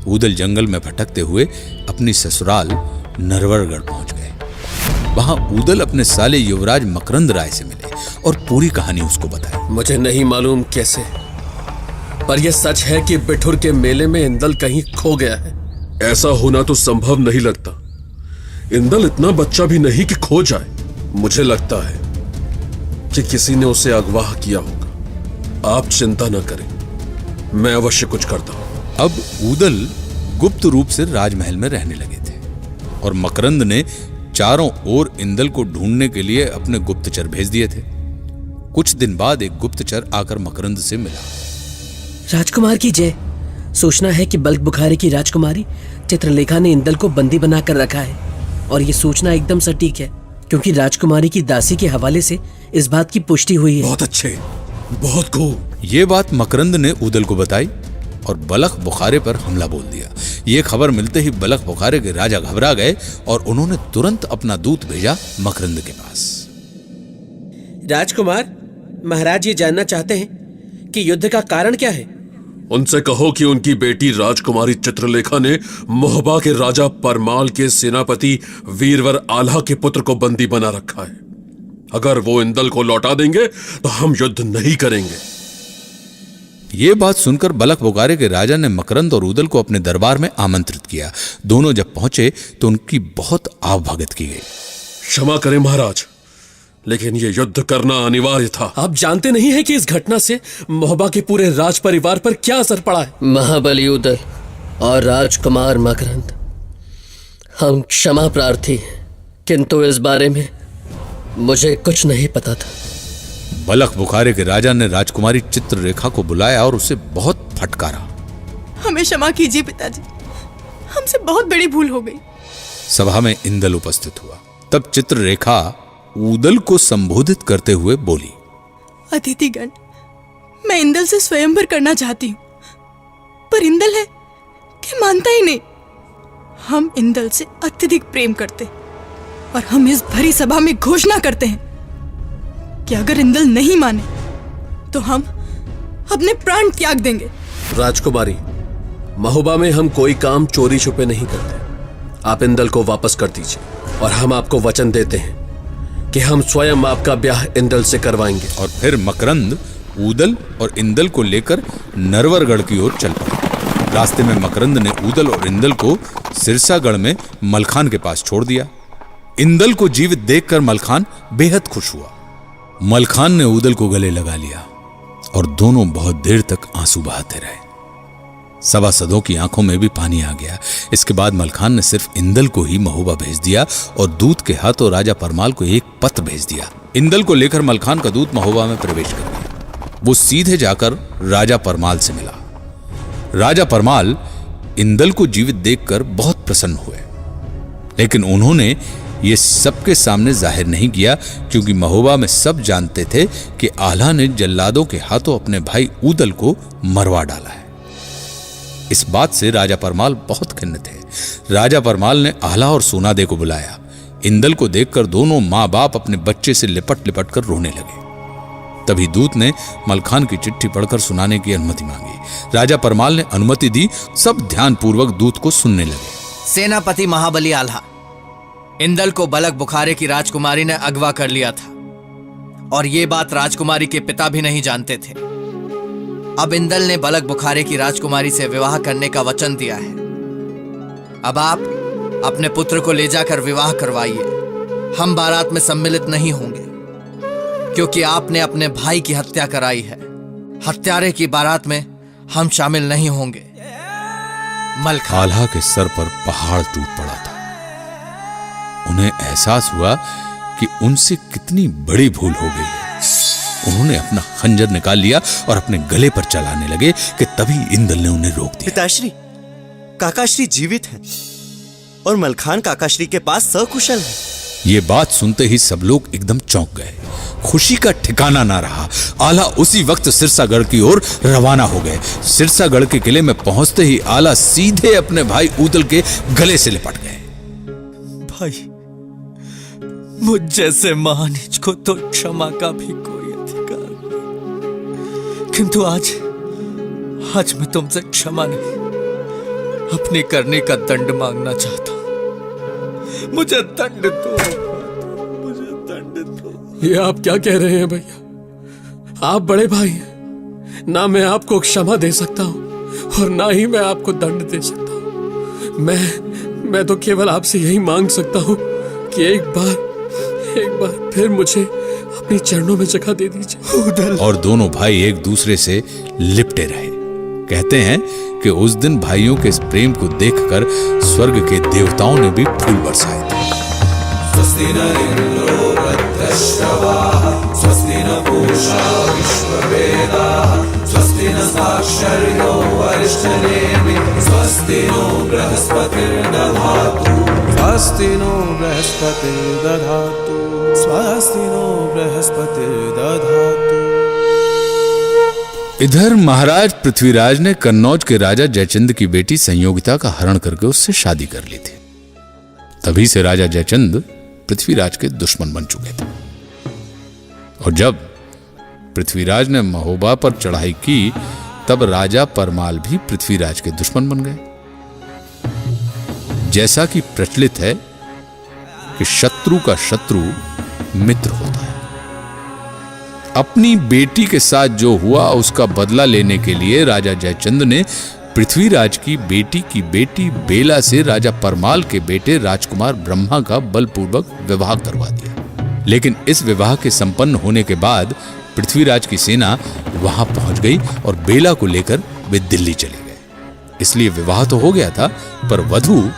ऊदल जंगल में भटकते हुए अपनी ससुराल नरवरगढ़ पहुंच गए। वहां ऊदल अपने साले युवराज मकरंद राय से मिले और पूरी कहानी उसको बताई। मुझे नहीं मालूम कैसे, पर यह सच है कि बिठुर के मेले में इंदल कहीं खो गया है। ऐसा होना तो संभव नहीं लगता। इंदल इतना बच्चा भी नहीं कि खो जाए। मुझे लगता है कि किसी ने उसे अगवा किया होगा। आप चिंता न करें, मैं अवश्य कुछ करता हूं। अब ऊदल गुप्त रूप से राजमहल में रहने लगे थे और मकरंद ने चारों ओर इंदल को ढूंढने के लिए अपने गुप्तचर भेज दिए थे। कुछ दिन बाद एक गुप्तचर आकर मकरंद से मिला। राजकुमार की जय। सूचना है कि बल्क बुखारे की राजकुमारी चित्रलेखा ने इंदल को बंदी बनाकर रखा है, और ये सूचना एकदम सटीक है क्योंकि राजकुमारी की दासी के हवाले से इस बात की पुष्टि हुई है। बहुत अच्छे, बहुत खूब। ये बात मकरंद ने ऊदल को बताई और बलख बुखारे पर हमला बोल दिया। ये खबर मिलते ही बलख बुखारे के राजा घबरा गए और उन्होंने तुरंत अपना दूत भेजा मकरंद के पास। राजकुमार, महाराज ये जानना चाहते हैं कि युद्ध का कारण क्या है। उनसे कहो कि उनकी बेटी राजकुमारी चित्रलेखा ने मोहबा के राजा परमाल के सेनापति वीरवर आल्हा के पुत्र को बंदी बना रखा है। अगर वो इंदल को लौटा देंगे तो हम युद्ध नहीं करेंगे। ये बात सुनकर बलख बुखारे के राजा ने मकरंद और ऊदल को अपने दरबार में आमंत्रित किया। दोनों जब पहुंचे तो उनकी बहुत आवभगत की गई। क्षमा करें महाराज, लेकिन ये युद्ध करना अनिवार्य था। आप जानते नहीं है कि इस घटना से मोहबा के पूरे राज परिवार पर क्या असर पड़ा है। महाबली ऊदल और राजकुमार मकरंद, हम क्षमा प्रार्थी हैं, किंतु इस बारे में मुझे कुछ नहीं पता था। बलख बुखारे के राजा ने राजकुमारी चित्रलेखा को बुलाया और उसे बहुत फटकारा। हमें क्षमा कीजिए पिताजी, हमसे बहुत बड़ी भूल हो गई। सभा में इंदल उपस्थित हुआ। तब चित्रलेखा ऊदल को संबोधित करते हुए बोली, अतिथिगण, मैं इंदल से स्वयंवर करना चाहती हूँ, पर इंदल है कि मानता ही नहीं। हम इंदल से अत्यधिक प्रेम करते और हम इस भरी सभा में घोषणा करते हैं कि अगर इंदल नहीं माने तो हम अपने प्राण त्याग देंगे। राजकुमारी, महोबा में हम कोई काम चोरी छुपे नहीं करते। आप इंदल को वापस कर दीजिए और हम आपको वचन देते हैं कि हम स्वयं आपका ब्याह इंदल से करवाएंगे। और फिर मकरंद ऊदल और इंदल को लेकर नरवरगढ़ की ओर चल पड़े। रास्ते में मकरंद ने ऊदल और इंदल को सिरसागढ़ में मलखान के पास छोड़ दिया। इंदल को जीवित देखकर मलखान बेहद खुश हुआ। मलखान ने ऊदल को गले लगा लिया और दोनों बहुत देर तक आंसू बहाते रहे। सभासदों की आंखों में भी पानी आ गया। इसके बाद मलखान ने सिर्फ इंदल को ही महोबा भेज दिया और दूत के हाथों राजा परमाल को एक पत्र भेज दिया। इंदल को लेकर मलखान का दूत महोबा में प्रवेश कर गया। वो सीधे जाकर राजा परमाल से मिला। राजा परमाल इंदल को जीवित देखकर बहुत प्रसन्न हुए, लेकिन उन्होंने ये सबके सामने जाहिर नहीं किया क्योंकि महोबा में सब जानते थे कि आल्हा ने जल्लादों के हाथों अपने भाई ऊदल को मरवा डाला है। इस बात से राजा परमाल बहुत खिन्न थे। राजा परमाल ने आल्हा और सोनादे को बुलाया। इंदल को देखकर दोनों माँ बाप अपने बच्चे से लिपट लिपट कर रोने लगे। तभी दूत ने मलखान की चिट्ठी पढ़कर सुनाने की अनुमति मांगी। राजा परमाल ने अनुमति दी। सब ध्यानपूर्वक दूत को सुनने लगे। सेनापति महाबली आल्हा, इंदल को बलख बुखारे की राजकुमारी ने अगवा कर लिया था और ये बात राजकुमारी के पिता भी नहीं जानते थे। अब इंदल ने बलख बुखारे की राजकुमारी से विवाह करने का वचन दिया है। अब आप अपने पुत्र को ले जाकर विवाह करवाइए। हम बारात में सम्मिलित नहीं होंगे क्योंकि आपने अपने भाई की हत्या कराई है। हत्यारे की बारात में हम शामिल नहीं होंगे। मलखान। आल्हा के सर पर पहाड़ टूट पड़ा था। उन्हें एहसास हुआ कि उनसे कितनी बड़ी भूल हो गई है। उन्होंने अपना खंजर निकाल लिया और अपने गले पर चलाने लगे कि तभी इंदल ने उन्हें रोक दिया। पिताश्री, काकाश्री जीवित हैं और मलखान काकाश्री के पास सकुशल है। ये बात सुनते ही सब लोग एकदम चौंक गए। खुशी का ठिकाना ना रहा। आल्हा उसी वक्त सिरसागढ़ की ओर रवाना हो गए। सिरसागढ़ के किले में पहुंचते ही आल्हा सीधे अपने भाई ऊदल के गले से लिपट गए। भाई, मुझ जैसे महानीच को तो क्षमा का भी कोई अधिकार नहीं, किंतु आज मैं तुमसे क्षमा नहीं, अपनी करनी का दंड मांगना चाहता हूं। मुझे दंड दो, मुझे दंड दो। ये आप क्या कह रहे हैं भैया? आप बड़े भाई हैं। ना मैं आपको क्षमा दे सकता हूं और ना ही मैं आपको दंड दे सकता हूं। मैं तो केवल आपसे यही मांग सकता हूं कि एक बार फिर मुझे अपने चरणों में जगह दे दीजिए। और दोनों भाई एक दूसरे से लिपटे रहे। कहते हैं कि उस दिन भाइयों के इस प्रेम को देखकर स्वर्ग के देवताओं ने भी फूल बरसाए थे। स्वस्ति न इंद्रो वृद्धश्रवाः, स्वस्ति न पूषा विश्ववेदाः, स्वस्ति न साक्षर्यो वरिष्ठनेमिः, स्वस्ति नो बृहस्पतिर्दधातु, स्वस्ति नो बृहस्पतिर्दधातु, स्वस्ति नो बृहस्पतिर्दधातु। इधर महाराज पृथ्वीराज ने कन्नौज के राजा जयचंद की बेटी संयोगिता का हरण करके उससे शादी कर ली थी। तभी से राजा जयचंद पृथ्वीराज के दुश्मन बन चुके थे। और जब पृथ्वीराज ने महोबा पर चढ़ाई की तब राजा परमाल भी पृथ्वीराज के दुश्मन बन गए। जैसा कि प्रचलित है कि शत्रु का शत्रु मित्र होता है। अपनी बेटी के साथ जो हुआ उसका बदला लेने के लिए राजा जयचंद ने पृथ्वीराज की बेटी बेला से राजा परमाल के बेटे राजकुमार ब्रह्मा का बलपूर्वक विवाह करवा दिया। लेकिन इस विवाह के संपन्न होने के बाद पृथ्वीराज की सेना वहां पहुंच गई और बेला को लेकर वे दिल्ली चले गए। इसलिए विवाह तो हो गया था पर वधू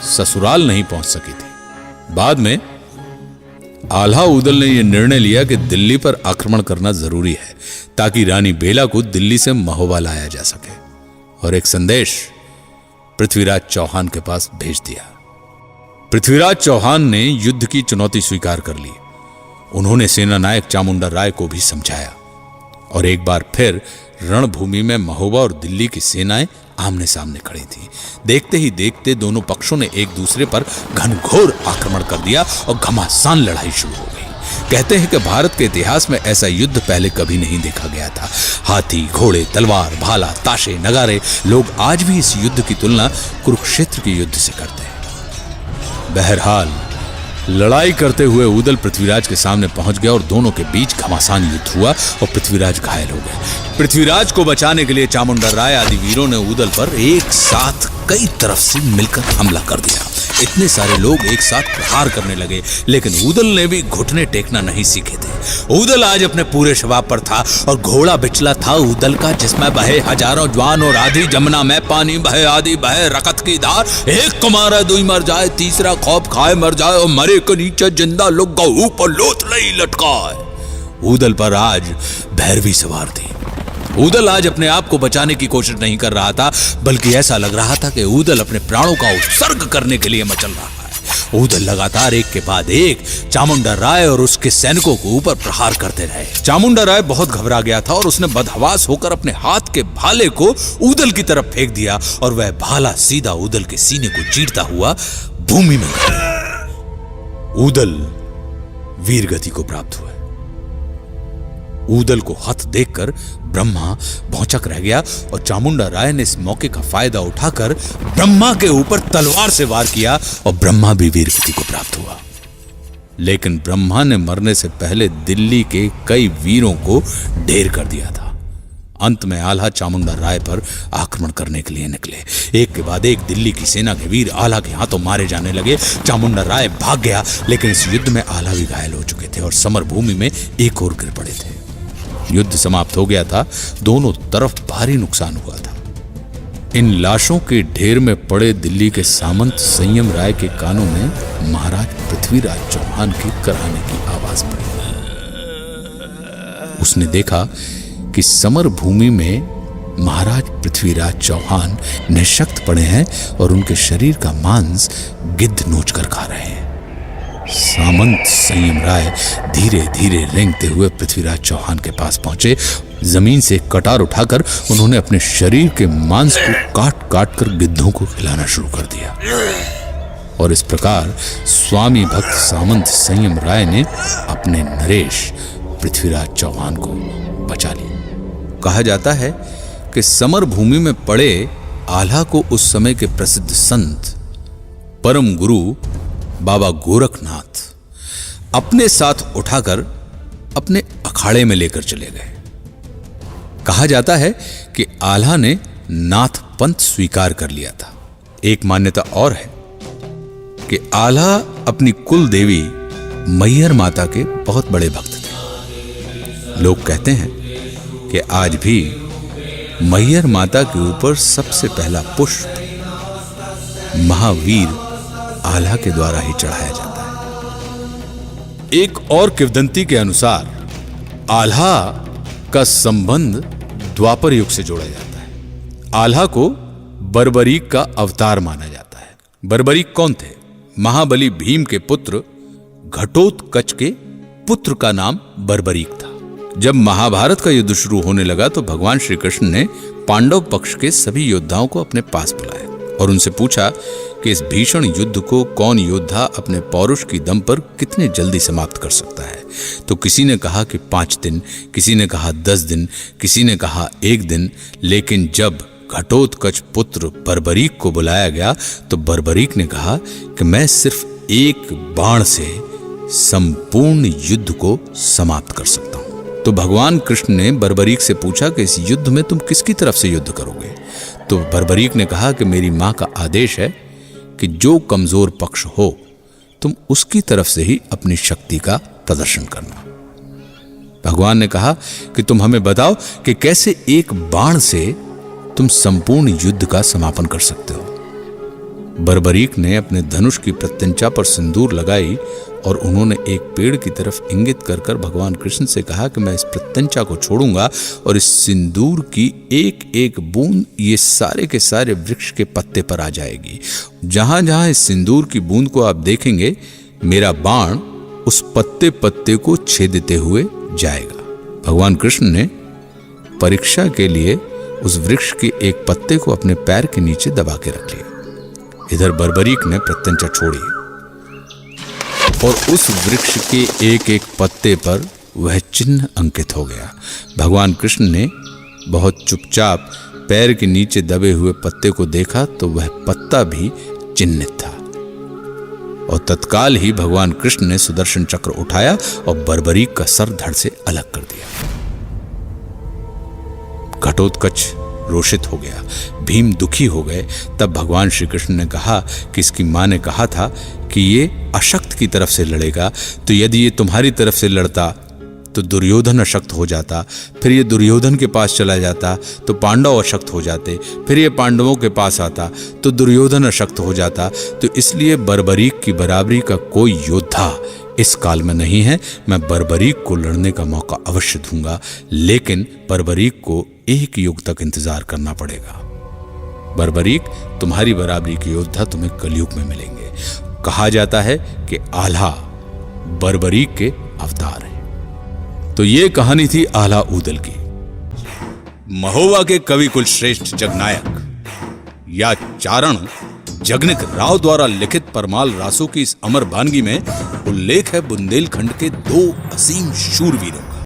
ससुराल नहीं पहुंच सकी थी। बाद में आल्हा उदल ने यह निर्णय लिया कि दिल्ली पर आक्रमण करना जरूरी है ताकि रानी बेला को दिल्ली से महोबा लाया जा सके, और एक संदेश पृथ्वीराज चौहान के पास भेज दिया। पृथ्वीराज चौहान ने युद्ध की चुनौती स्वीकार कर ली। उन्होंने सेना नायक चामुंडा राय को भी समझाया और एक बार फिर रणभूमि में महोबा और दिल्ली की सेनाएं आमने सामने खड़ी थी। देखते ही देखते दोनों पक्षों ने एक दूसरे पर घनघोर आक्रमण कर दिया और घमासान लड़ाई शुरू हो गई। कहते हैं कि भारत के इतिहास में ऐसा युद्ध पहले कभी नहीं देखा गया था। हाथी, घोड़े, तलवार, भाला, ताशे, नगारे, लोग आज भी इस युद्ध की तुलना कुरुक्षेत्र के युद्ध से करते हैं। बहरहाल लड़ाई करते हुए उदल पृथ्वीराज के सामने पहुंच गया और दोनों के बीच घमासान युद्ध हुआ और पृथ्वीराज घायल हो गए। पृथ्वीराज को बचाने के लिए चामुंडा राय आदि वीरों ने उदल पर एक साथ कई तरफ से मिलकर हमला कर दिया। इतने सारे लोग एक साथ प्रहार करने लगे, लेकिन उदल ने भी घुटने टेकना नहीं सीखे थे। उदल आज अपने पूरे शबाब पर था और घोड़ा बिचला था उदल का, जिसमें बहे हजारों ज्वान और आधी जमुना में पानी बहे, आदि बहे रकत की धार। एक को मारा दुई मर जाए, तीसरा खौफ खाए मर जाए, और मरे के नीचे जिंदा लोग गहू पर लोथ नहीं लटकाए। उदल पर आज भैरवी सवार थी। उदल आज अपने आप को बचाने की कोशिश नहीं कर रहा था, बल्कि ऐसा लग रहा था कि उदल अपने प्राणों का उत्सर्ग करने के लिए मचल रहा है। उदल लगातार एक के बाद एक चामुंडा राय और उसके सैनिकों को ऊपर प्रहार करते रहे। चामुंडा राय बहुत घबरा गया था और उसने बदहवास होकर अपने हाथ के भाले को उदल की तरफ फेंक दिया और वह भाला सीधा उदल के सीने को चीरता हुआ भूमि में गिरा। उदल वीरगति को प्राप्त हुआ। उदल को हत देखकर ब्रह्मा भौचक रह गया और चामुंडा राय ने इस मौके का फायदा उठाकर ब्रह्मा के ऊपर तलवार से वार किया और ब्रह्मा भी वीरगति को प्राप्त हुआ। लेकिन ब्रह्मा ने मरने से पहले दिल्ली के कई वीरों को ढेर कर दिया था। अंत में आल्हा चामुंडा राय पर आक्रमण करने के लिए निकले। एक के बाद एक दिल्ली की सेना के वीर आल्हा के हाथों मारे जाने लगे। चामुंडा राय भाग गया, लेकिन इस युद्ध में आल्हा भी घायल हो चुके थे और समर भूमि में एक और गिर पड़े थे। युद्ध समाप्त हो गया था। दोनों तरफ भारी नुकसान हुआ था। इन लाशों के ढेर में पड़े दिल्ली के सामंत संयम राय के कानों में महाराज पृथ्वीराज चौहान के कराने की आवाज पड़ी। उसने देखा कि समर भूमि में महाराज पृथ्वीराज चौहान निशक्त पड़े हैं और उनके शरीर का मांस गिद्ध नोच कर खा रहे हैं। सामंत संयम राय धीरे धीरे रेंगते हुए पृथ्वीराज चौहान के पास पहुंचे। जमीन से कटार उठाकर उन्होंने अपने शरीर के मांस को काट काट कर गिद्धों को खिलाना शुरू कर दिया। और इस प्रकार स्वामी भक्त सामंत संयम राय ने अपने नरेश पृथ्वीराज चौहान को बचा लिया। कहा जाता है कि समर भूमि में पड़े आल्हा को उस समय के प्रसिद्ध संत परम गुरु बाबा गोरखनाथ अपने साथ उठाकर अपने अखाड़े में लेकर चले गए। कहा जाता है कि आल्हा ने नाथ पंथ स्वीकार कर लिया था। एक मान्यता और है कि आल्हा अपनी कुल देवी मैहर माता के बहुत बड़े भक्त थे। लोग कहते हैं कि आज भी मैहर माता के ऊपर सबसे पहला पुष्प महावीर आल्हा के द्वारा ही चढ़ाया जाता है। एक और किंवदंती के अनुसार आल्हा का संबंध द्वापर युग से जोड़ा जाता है। आल्हा को बर्बरीक का अवतार माना जाता है। बर्बरीक कौन थे? महाबली भीम के पुत्र घटोत्कच के पुत्र का नाम बर्बरीक था। जब महाभारत का युद्ध शुरू होने लगा तो भगवान श्री कृष्ण ने पांडव पक्ष के सभी योद्धाओं को अपने पास बुलाया और उनसे पूछा कि इस भीषण युद्ध को कौन योद्धा अपने पौरुष की दम पर कितने जल्दी समाप्त कर सकता है। तो किसी ने कहा कि 5 दिन, किसी ने कहा 10 दिन, किसी ने कहा 1 दिन। लेकिन जब घटोत्कच पुत्र बर्बरीक को बुलाया गया तो बर्बरीक ने कहा कि मैं सिर्फ एक बाण से संपूर्ण युद्ध को समाप्त कर सकता हूं। तो भगवान कृष्ण ने बर्बरीक से पूछा कि इस युद्ध में तुम किसकी तरफ से युद्ध करोगे? तो बर्बरीक ने कहा कि मेरी मां का आदेश है कि जो कमजोर पक्ष हो तुम उसकी तरफ से ही अपनी शक्ति का प्रदर्शन करना। भगवान ने कहा कि तुम हमें बताओ कि कैसे एक बाण से तुम संपूर्ण युद्ध का समापन कर सकते हो। बर्बरीक ने अपने धनुष की प्रत्यंचा पर सिंदूर लगाई और उन्होंने एक पेड़ की तरफ इंगित कर भगवान कृष्ण से कहा कि मैं इस प्रत्यंचा को छोड़ूंगा और इस सिंदूर की एक एक बूंद ये सारे के सारे वृक्ष के पत्ते पर आ जाएगी। जहां जहां इस सिंदूर की बूंद को आप देखेंगे मेरा बाण उस पत्ते पत्ते को छेदते हुए जाएगा। भगवान कृष्ण ने परीक्षा के लिए उस वृक्ष के एक पत्ते को अपने पैर के नीचे दबा के रख लिया। इधर बर्बरीक ने प्रत्यंचा छोड़ी और उस वृक्ष के एक एक पत्ते पर वह चिन्ह अंकित हो गया। भगवान कृष्ण ने बहुत चुपचाप पैर के नीचे दबे हुए पत्ते को देखा तो वह पत्ता भी चिन्हित था और तत्काल ही भगवान कृष्ण ने सुदर्शन चक्र उठाया और बर्बरीक का सर धड़ से अलग कर दिया। घटोत्कच रोषित हो गया, भीम दुखी हो गए। तब भगवान श्री कृष्ण ने कहा कि इसकी मां ने कहा था कि ये अशक्त की तरफ से लड़ेगा, तो यदि ये तुम्हारी तरफ से लड़ता तो दुर्योधन अशक्त हो जाता, फिर ये दुर्योधन के पास चला जाता तो पांडव अशक्त हो जाते, फिर ये पांडवों के पास आता तो दुर्योधन अशक्त हो जाता। तो इसलिए बर्बरीक की बराबरी का कोई योद्धा इस काल में नहीं है। मैं बर्बरीक को लड़ने का मौका अवश्य दूंगा, लेकिन बर्बरीक को 1 युग तक इंतजार करना पड़ेगा। बर्बरीक, तुम्हारी बराबरी के योद्धा तुम्हें कलयुग में मिलेंगे। कहा जाता है कि आल्हा बर्बरीक के अवतार है। तो ये कहानी थी आल्हा ऊदल की। महोबा के कवि कुल श्रेष्ठ जगनायक या चारण जगनिक राव द्वारा लिखित परमाल रासों की इस अमर वानगी में उल्लेख है बुंदेलखंड के 2 असीम शूरवीरों का।